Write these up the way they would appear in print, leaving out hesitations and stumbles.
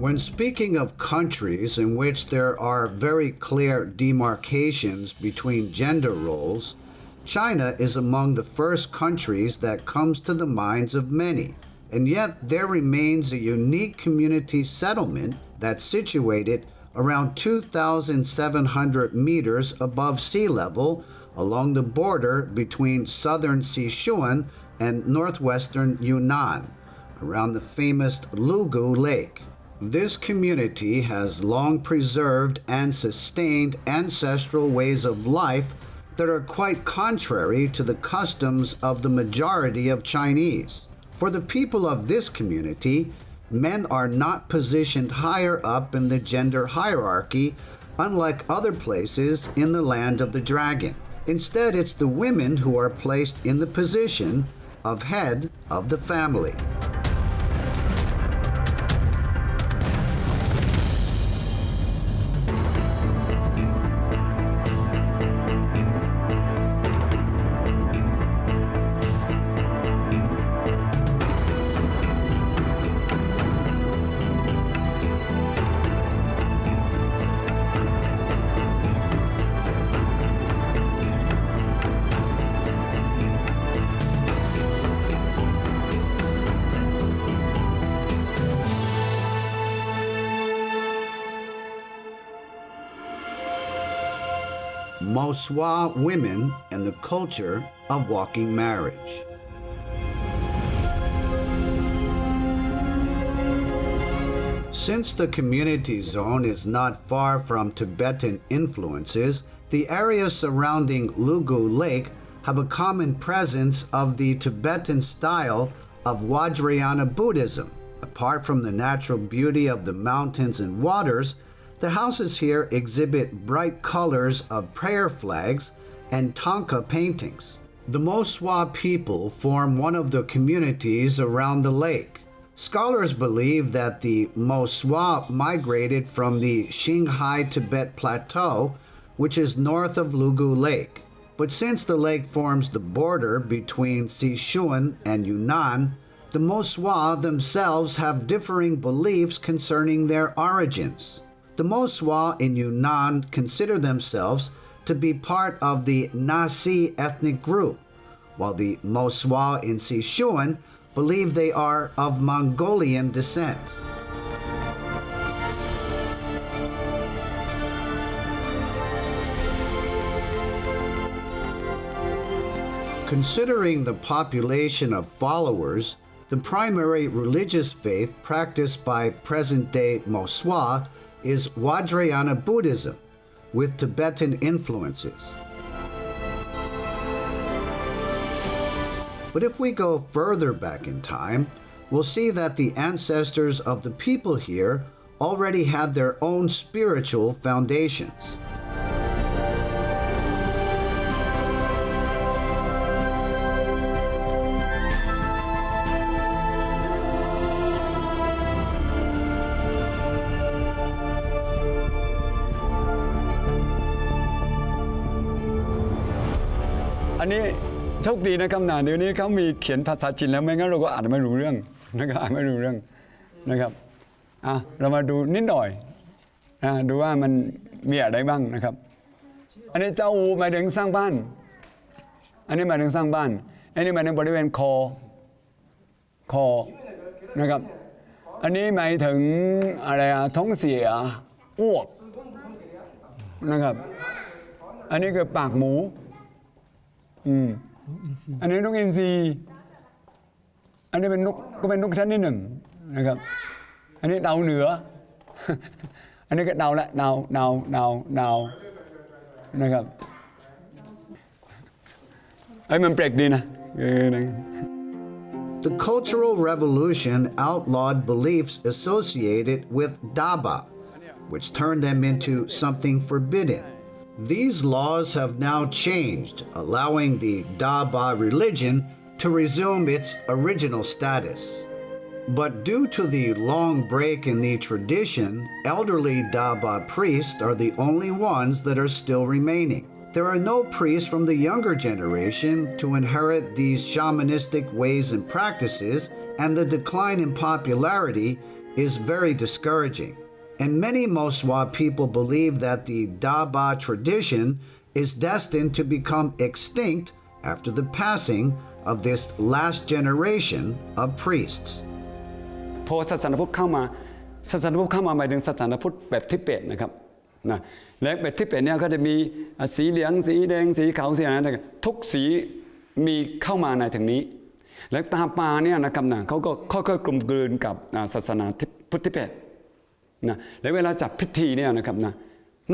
When speaking of countries in which there are very clear demarcations between gender roles, China is among the first countries that comes to the minds of many, and yet there remains a unique community settlement that's situated around 2,700 meters above sea level along the border between southern Sichuan and northwestern Yunnan, around the famous Lugu Lake. This community has long preserved and sustained ancestral ways of life that are quite contrary to the customs of the majority of Chinese. For the people of this community, men are not positioned higher up in the gender hierarchy, unlike other places in the land of the dragon. Instead, it's the women who are placed in the position of head of the family. Mosuo women and the culture of walking marriage. Since the community zone is not far from Tibetan influences, the areas surrounding Lugu Lake have a common presence of the Tibetan style of Vajrayana Buddhism. Apart from the natural beauty of the mountains and waters, the houses here exhibit bright colors of prayer flags and Thangka paintings. The Mosuo people form one of the communities around the lake. Scholars believe that the Mosuo migrated from the Qinghai Tibet Plateau, which is north of Lugu Lake. But since the lake forms the border between Sichuan and Yunnan, the Mosuo themselves have differing beliefs concerning their origins. The Mosuo in Yunnan consider themselves to be part of the Nasi ethnic group, while the Mosuo in Sichuan believe they are of Mongolian descent. Considering the population of followers, the primary religious faith practiced by present-day Mosuo is Vajrayana Buddhism, with Tibetan influences. But if we go further back in time, we'll see that the ancestors of the people here already had their own spiritual foundations. This โชคดีนะครับเดี๋ยวนี้เขามีเขียนภาษาจีนแล้วไม่งั้นเราก็อ่านไม่รู้เรื่องนะครับอ่านไม่รู้เรื่องนะครับเรามาดูนิดหน่อยดูว่ามันมีอะไรบ้างนะครับอันนี้เจ้าอูหมายถึงสร้างบ้านอันนี้หมายถึงสร้างบ้านอันนี้หมายถึงบริเวณคอนะครับอันนี้หมายถึงอะไรท้องเสียอ้วกนะครับอันนี้คือปากหมูอันนี้นกอินทรีอันนี้เป็นนกก็เป็นนกชั้นที่หนึ่งนะครับอันนี้ดาวเหนืออันนี้ก็ดาวละดาวนะครับไอ้มันแปลกดีนะThe Cultural Revolution outlawed beliefs associated with Daba, which turned them into something forbidden. These laws have now changed, allowing the Daba religion to resume its original status. But due to the long break in the tradition, elderly Daba priests are the only ones that are still remaining. There are no priests from the younger generation to inherit these shamanistic ways and practices, and the decline in popularity is very discouraging, and many Mosuo people believe that the Daba tradition is destined to become extinct after the passing of this last generation of priests. พอศาสนาพุทธเข้ามาหมายถึงศาสนาพุทธแบบทิเบตนะครับนะและแบบทิเบตเนี่ยก็จะมีสีเหลืองสีแดงสีขาวสีอะไรต่างๆทุกสีมีเข้ามาในทางนี้และตาปาเนี่ยนะครับนะเขาก็ค่อยๆกลมกลืนกับศาสนาพุทธทิเบตนะและเวลาจัดพิธีเนี่ยนะครับนะ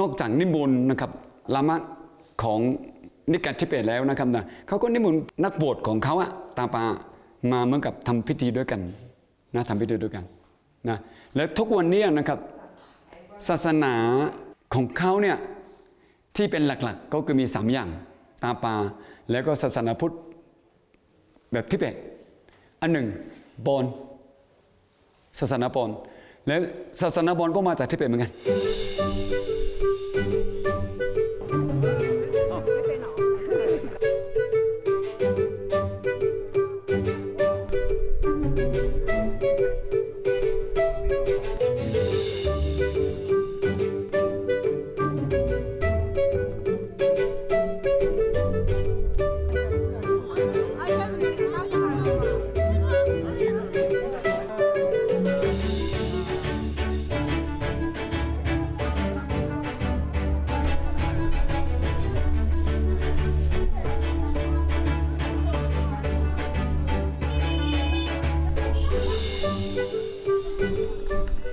นอกจากนิมนต์นะครับลามะของนิกายทิเบตแล้วนะครับนะเขาก็นิมนต์นักบวชของเขาอะตาปามาเหมือนกับทำพิธีด้วยกันนะทำพิธีด้วยกันนะและทุกวันนี้นะครับศาสนาของเขาเนี่ยที่เป็นหลักๆก็คือมี3อย่างตาปาแล้วก็ศาสนาพุทธแบบทิเบตอันหนึ่งบอนศาสนาบอนและศาสนาบอนก็มาจากทิเบตเหมือนกัน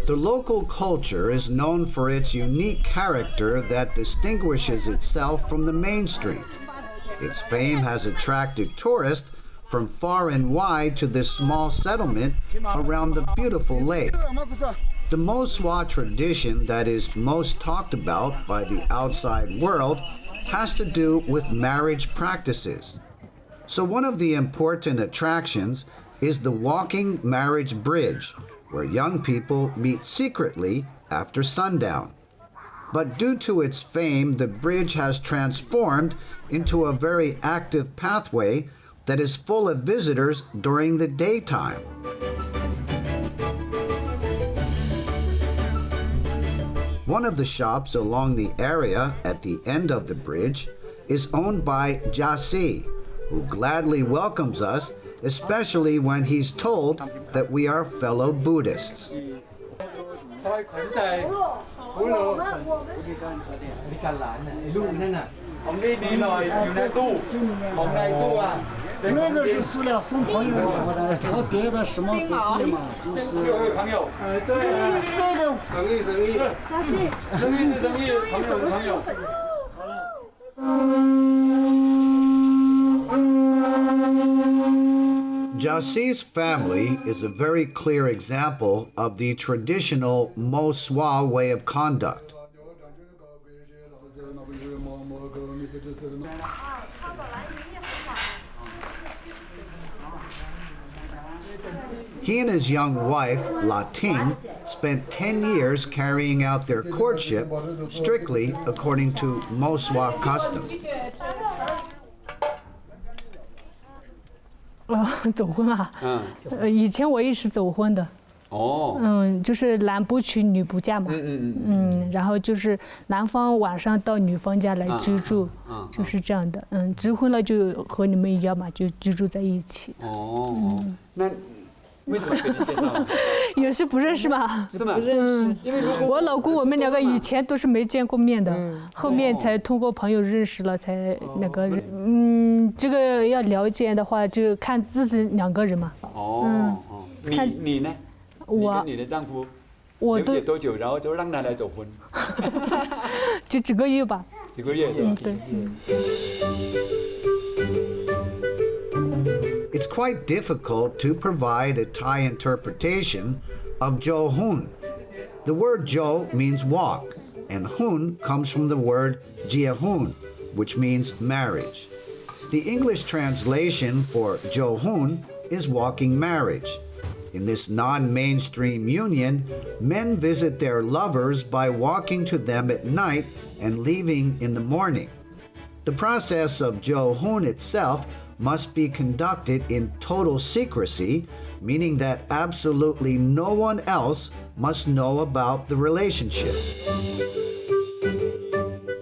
The local culture is known for its unique character that distinguishes itself from the mainstream. Its fame has attracted tourists from far and wide to this small settlement around the beautiful lake. The Mosuo tradition that is most talked about by the outside world has to do with marriage practices. So one of the important attractions is the walking marriage bridge, where young people meet secretly after sundown. But due to its fame, the bridge has transformed into a very active pathway that is full of visitors during the daytime. One of the shops along the area at the end of the bridge is owned by Jasi, who gladly welcomes us, especially when he's told that we are fellow Buddhists. Jasi's family is a very clear example of the traditional Mosuo way of conduct. He and his young wife, La Ting, spent 10 years carrying out their courtship strictly according to Mosuo custom. 走婚啊？以前我也是走婚的。就是男不娶女不嫁嘛。然后就是男方晚上到女方家来居住，就是这样的。结婚了就和你们一样嘛，就居住在一起。那为什么给你介绍？也是不认识吧？是吗？不认识。因为我老公我们两个以前都是没见过面的，后面才通过朋友认识了，才那个。这个要了解的话，就看自己2个人嘛。你呢？我跟你的丈夫了解多久，然后就让他来走婚？就几个月吧。几个月是吧？对。It's quite difficult to provide a Thai interpretation of Jo Hun. The word Jo means walk, and Hun comes from the word Jia Hun, which means marriage. The English translation for Jo Hun is walking marriage. In this non-mainstream union, men visit their lovers by walking to them at night and leaving in the morning. The process of Jo Hun itself must be conducted in total secrecy, meaning that absolutely no one else must know about the relationship.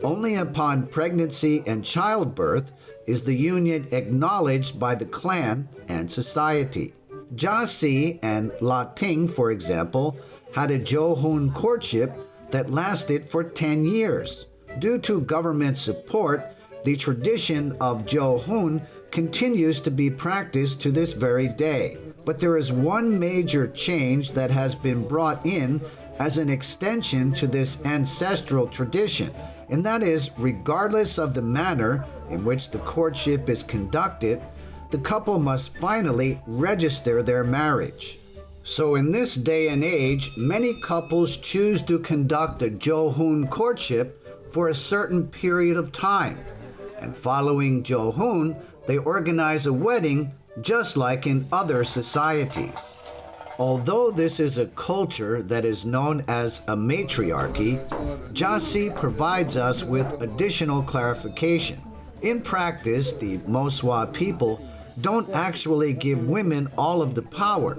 Only upon pregnancy and childbirth is the union acknowledged by the clan and society. Jia Si and La Ting, for example, had a Johun courtship that lasted for 10 years. Due to government support, the tradition of Johun continues to be practiced to this very day. But there is one major change that has been brought in as an extension to this ancestral tradition, and that is, regardless of the manner in which the courtship is conducted, the couple must finally register their marriage. So in this day and age, many couples choose to conduct a Johun courtship for a certain period of time. And following Johun, they organize a wedding just like in other societies. Although this is a culture that is known as a matriarchy, Jia Si provides us with additional clarification. In practice, the Mosuo people don't actually give women all of the power.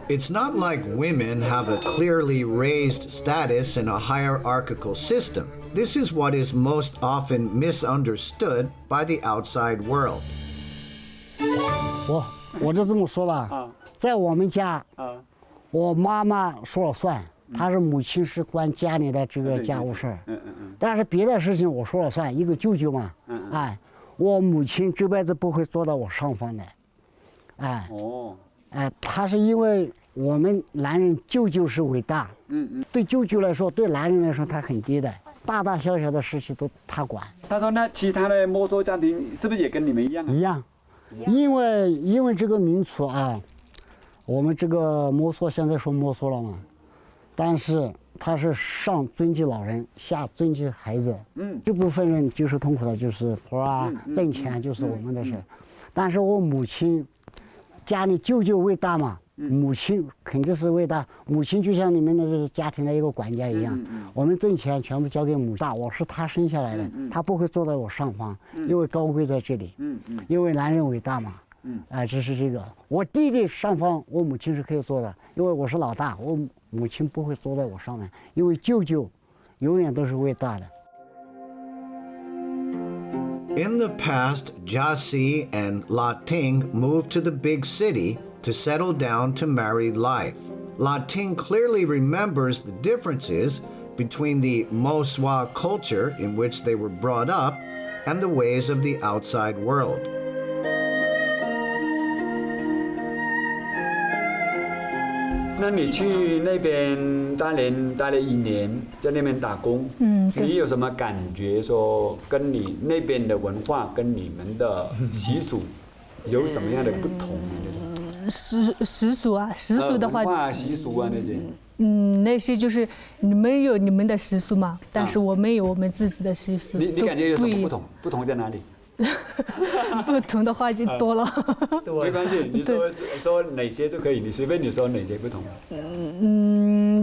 It's not like women have a clearly raised status in a hierarchical system. This is what is most often misunderstood by the outside world. 我就这么说吧，在我们家，我妈妈说了算，她是母亲是管家里的这个家务事儿，但是别的事情我说了算，一个舅舅嘛，哎，我母亲这辈子不会坐到我上方的，哎，她是因为我们男人舅舅是伟大，对舅舅来说，对男人来说他很低的，大大小小的事情都他管。他说那其他的摩梭家庭是不是也跟你们一样啊？一样。因为这个民族啊，我们这个摩梭现在说摩梭了嘛，但是他是上尊敬老人，下尊敬孩子。这部分人就是痛苦的，就是活啊，挣钱就是我们的事。但是我母亲家里舅舅为大嘛，母亲肯定是为大，母亲就像你们的这个家庭的一个管家一样，我们挣钱全部交给母亲，我是她生下来的，她不会坐在我上方，因为高贵在这里，因为男人伟大嘛，这是这个。我弟弟上方，我母亲是可以坐的，因为我是老大，我母亲不会坐在我上面，因为舅舅永远都是伟大的。In the past, Jia Si and La Ting moved to the big city to settle down to married life. La Ting clearly remembers the differences between the Mosuo culture in which they were brought up and the ways of the outside world. 那你去那边待了1年，在那边打工，你有什么感觉？说跟你那边的文化跟你们的习俗有什么样的不同呢？习俗啊，习俗的话，文化习俗啊那些。那些就是你们有你们的习俗嘛，但是我们有我们自己的习俗。你感觉有什么不同？不同在哪里？不同的话就多了。没关系，你说哪些都可以，你随便你说哪些不同。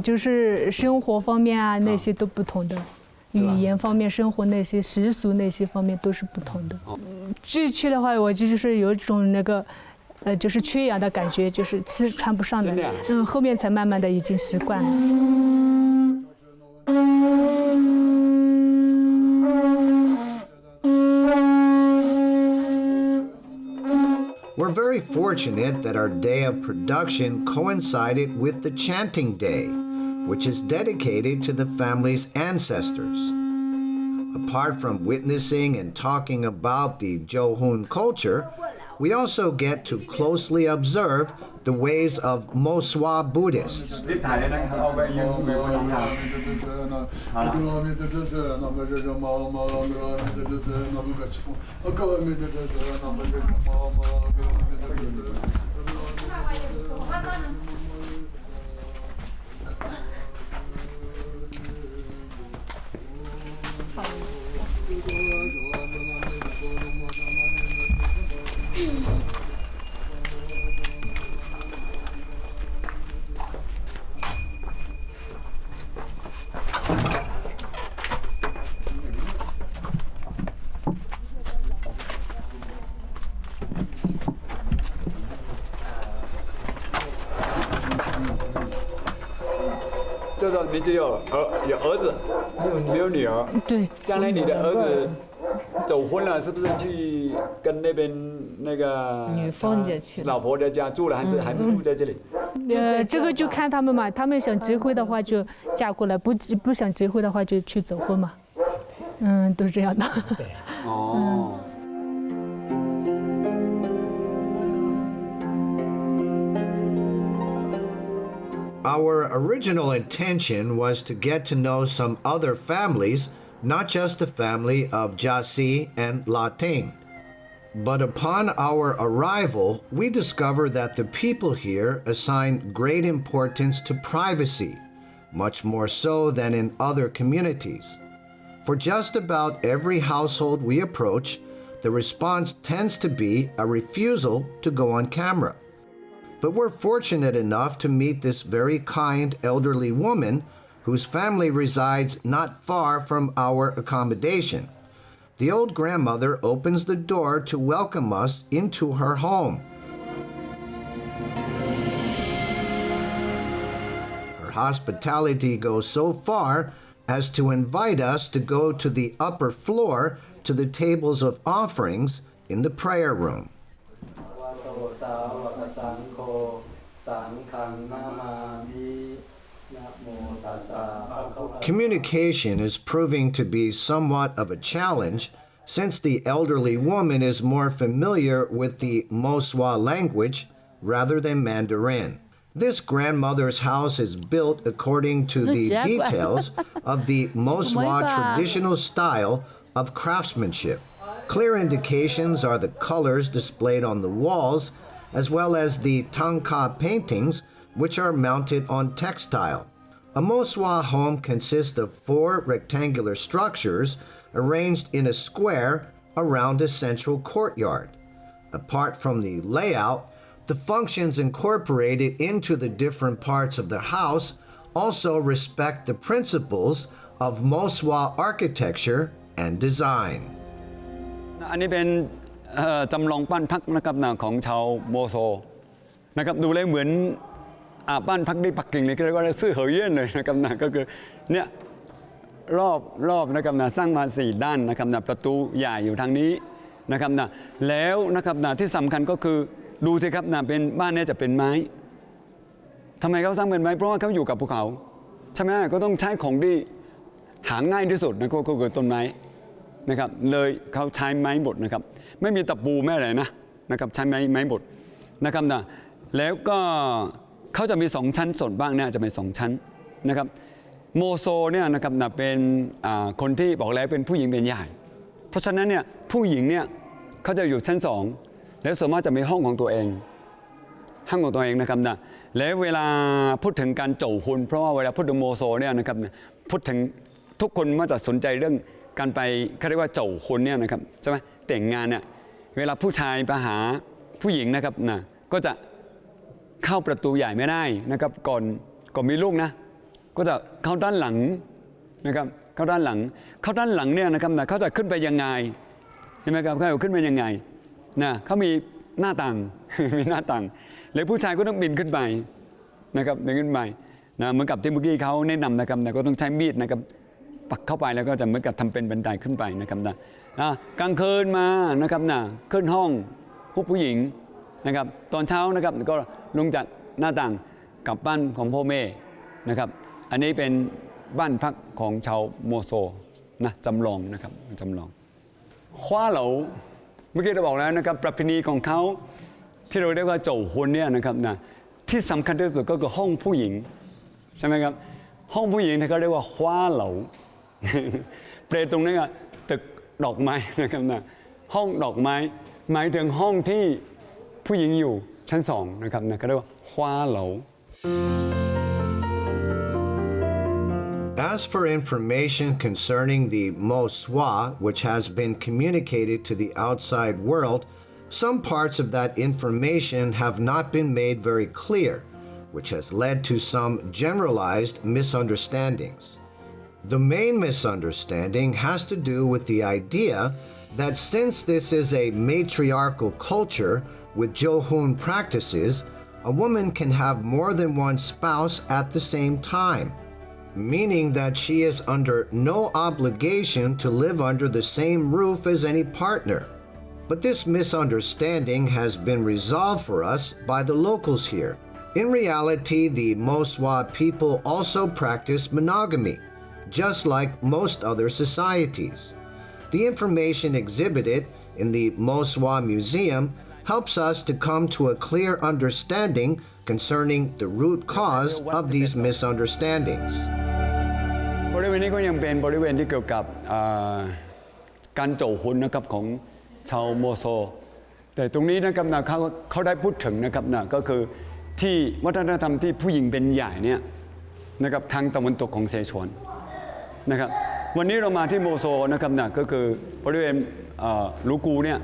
就是生活方面啊，那些都不同的。语言方面、生活那些习俗那些方面都是不同的。这去的话，我就是有一种那个。就是缺氧的感觉，就是吃穿不上的，后面才慢慢的已经习惯了。We're very fortunate that our day of production coincided with the chanting day, which is dedicated to the family's ancestors. Apart from witnessing and talking about the Johun culture, we also get to closely observe the ways of Mosuo Buddhists. 叫做你只有儿子，没有女儿。对，将来你的儿子走婚了，是不是去跟那边那个女方家去了老婆的家住了，还是住在这里？这个就看他们嘛，他们想结婚的话就嫁过来，不想结婚的话就去走婚嘛。都这样的。哦。Our original intention was to get to know some other families, not just the family of Jasi and Lating. But upon our arrival, we discovered that the people here assign great importance to privacy, much more so than in other communities. For just about every household we approach, the response tends to be a refusal to go on camera. But we're fortunate enough to meet this very kind elderly woman whose family resides not far from our accommodation. The old grandmother opens the door to welcome us into her home. Her hospitality goes so far as to invite us to go to the upper floor to the tables of offerings in the prayer room. Communication is proving to be somewhat of a challenge since the elderly woman is more familiar with the Mosuo language rather than Mandarin. This grandmother's house is built according to the details of the Mosuo traditional style of craftsmanship. Clear indications are the colors displayed on the walls, as well as the Tangka paintings, which are mounted on textile. A Mosuo home consists of 4 rectangular structures arranged in a square around a central courtyard. Apart from the layout, the functions incorporated into the different parts of the house also respect the principles of Mosuo architecture and design. อันนี้เป็นจำลองบ้านพักนะครับของชาวโมโซนะครับดูแล้วเหมือนบ้านพักที่ปักกิ่งเลยก็เรียกว่าซื่อเหอเยี่ยนเลยนะครับก็คือเนี่ยรอบนะครับสร้างมา4ด้านนะครับประตูใหญ่อยู่ทางนี้นะครับแล้วนะครับที่สำคัญก็คือดูสิครับเป็นบ้านนี้จะเป็นไม้ทำไมเขาสร้างเป็นไม้เพราะว่าเขาอยู่กับภูเขาใช่ไหมก็ต้องใช้ของที่หาง่ายที่สุดนะก็คือต้นไม้นะครับเลยเขาใช้ไม้บดนะครับไม่มีตะปูแม่อะไรนะครับใช้ไม้บดนะครับแล้วก็เขาจะมี2ชั้นส่วนบ้างเนี่ยจะเป็น2ชั้นนะครับโมโซเนี่ยนะครับเป็นคนที่บอกแล้วเป็นผู้หญิงเป็นใหญ่เพราะฉะนั้นเนี่ยผู้หญิงเนี่ยเขาจะอยู่ชั้น2แล้วส่วนมากจะมีห้องของตัวเองนะครับแล้วเวลาพูดถึงการโจวคุณเพราะว่าเวลาพูดถึงโมโซเนี่ยนะครับพูดถึงทุกคนมักจะสนใจเรื่องการไปเขาเรียกว่าโจวคุณเนี่ยนะครับใช่ไหมแต่งงานเนี่ยเวลาผู้ชายไปหาผู้หญิงนะครับก็จะเข้าประตูใหญ่ไม่ได้นะครับก่อนมีลูกนะก็จะเข้าด้านหลังนะครับเข้าด้านหลังเนี่ยนะครับเขาจะขึ้นไปยังไงเห็นไหมครับเขาขึ้นไปยังไงเขามีหน้าต่าง มีหน้าต่างแล้วผู้ชายก็ต้องบินขึ้นไปนะครับบินขึ้นไปเหมือนกับที่เมื่อกี้เขาแนะนำนะครับก็ต้องใช้มีดนะครับปักเข้าไปแล้วก็จะเหมือนกับทำเป็นบันไดขึ้นไปนะครับกลางคืนมานะครับขึ้นห้องผู้หญิงนะครับตอนเช้านะครับก็ลงจากหน้าต่างกลับบ้านของพ่อแม่นะครับอันนี้เป็นบ้านพักของชาวโมโซจำลองนะครับจำลองคว้าเหลาเมื่อกี้เราบอกแล้วนะครับประเพณีของเขาที่เราเรียกว่าโจวคนเนี่ยนะครับที่สำคัญที่สุดก็คือห้องผู้หญิงใช่ไหมครับห้องผู้หญิงเขาเรียกว่าคว้าเหลา เปรตตรงนี้ตึกดอกไม้นะครับห้องดอกไม้หมายถึงห้องที่ผู้หญิงอยู่ชั้น2นะครับเขาเรียกว่าคว้าเหลา As for information concerning the Mosuo, which has been communicated to the outside world, some parts of that information have not been made very clear, which has led to some generalized misunderstandings. The main misunderstanding has to do with the idea that since this is a matriarchal culture with Johun practices, a woman can have more than one spouse at the same time. meaning that she is under no obligation to live under the same roof as any partner. But this misunderstanding has been resolved for us by the locals here. In reality, the Mosuo people also practice monogamy, just like most other societies. The information exhibited in the Mosuo Museum helps us to come to a clear understanding concerning the root cause of these misunderstandings. บริเวณนี้ก็ยังเป็นบริเวณที่เกี่ยวกับการโจหุนนะครับของชาวโมโซแต่ตรงนี้นะครับนะเขาได้พูดถึงนะครับนะก็คือที่วัฒนธรรมที่ผู้หญิงเป็นใหญ่เนี่ยนะครับทางตะวันตกของเซชวนนะครับวันนี้เรามาที่โมโซนะครับนะก็คือบริเวณลูกูเนี่ย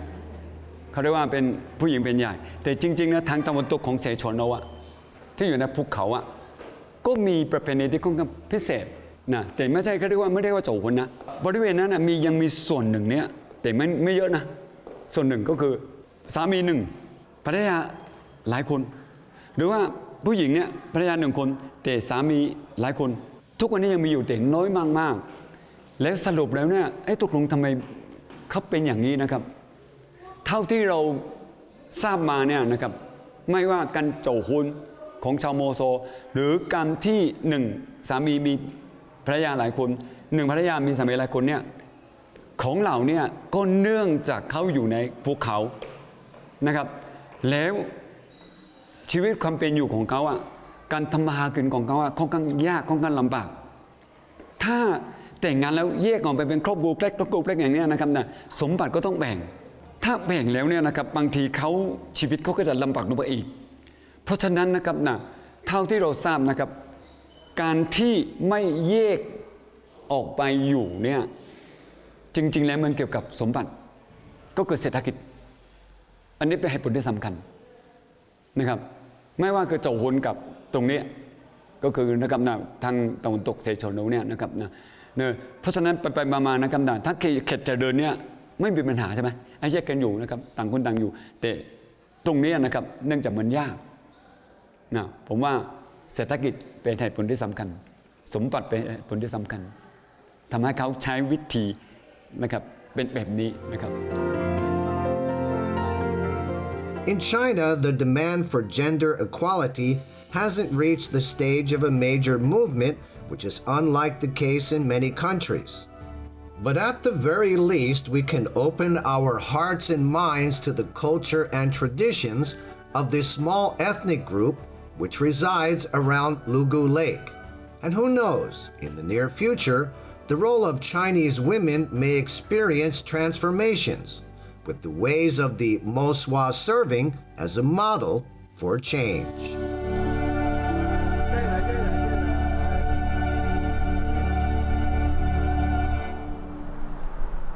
เขาเรียกว่าเป็นผู้หญิงเป็นใหญ่แต่จริงๆนะทางตะวันตกของเซชวนเราอะที่อยู่ในภูเขาอะก็มีประเพณีที่ค่อนข้างพิเศษนะแต่ไม่ใช่เขาเรียกว่าไม่ได้ว่าโจหุนนะบริเวณนั้นนะยังมีส่วนหนึ่งเนี่ยแต่ไม่เยอะนะส่วนหนึ่งก็คือสามีหนึ่งภรรยาหลายคนหรือว่าผู้หญิงเนี่ยภรรยาหนึ่งคนแต่สามีหลายคนทุกวันนี้ยังมีอยู่แต่น้อยมากๆและสรุปแล้วเนี่ยตกลงทำไมเขาเป็นอย่างนี้นะครับเท่าที่เราทราบมาเนี่ยนะครับไม่ว่าการโจหุนของชาวโมโซหรือการที่หนึ่งสามีมีภรรยาหลายคนหนึ่งภรรยามีสามีหลายคนเนี่ยของเหล่านี้ก็เนื่องจากเขาอยู่ในภูเขานะครับแล้วชีวิตความเป็นอยู่ของเขาการทำมาหากินของเขาค่อนข้างยากค่อนข้างลำบากถ้าแต่งงานแล้วแยกออกไปเป็นครอบครัวเล็กอย่างนี้นะครับนะสมบัติก็ต้องแบ่งถ้าแบ่งแล้วเนี่ยนะครับบางทีเขาชีวิตเขาก็จะลำบากลงไปอีกเพราะฉะนั้นนะครับนะเท่าที่เราทราบนะครับการที่ไม่แยกออกไปอยู่เนี่ยจริงๆแล้วมันเกี่ยวกับสมบัติก็เกิดเศรษฐกิจอันนี้เป็นเหตุผลที่สำคัญนะครับไม่ว่าคือโจหุนกับตรงนี้ก็คือนะครับนะทางตะวันตกเซชวนเนี่ยนะครับนะเพราะฉะนั้นไปมาๆนะครับนะถ้าเขตจะเดินเนี่ยไม่มีปัญหาใช่ไหมไอ้แยกกันอยู่นะครับต่างคนต่างอยู่แต่ตรงนี้นะครับเนื่องจากมันยากนะผมว่าเศรษฐกิจเป็นเหตุผลที่สำคัญสมบัติเป็นเหตุผลที่สำคัญทำให้เขาใช้วิธีนะครับเป็นแบบนี้นะครับ In China, the demand for gender equality hasn't reached the stage of a major movement, which is unlike the case in many countries. But at the very least, we can open our hearts and minds to the culture and traditions of this small ethnic group which resides around Lugu Lake. And who knows, in the near future, the role of Chinese women may experience transformations, with the ways of the Mosuo serving as a model for change.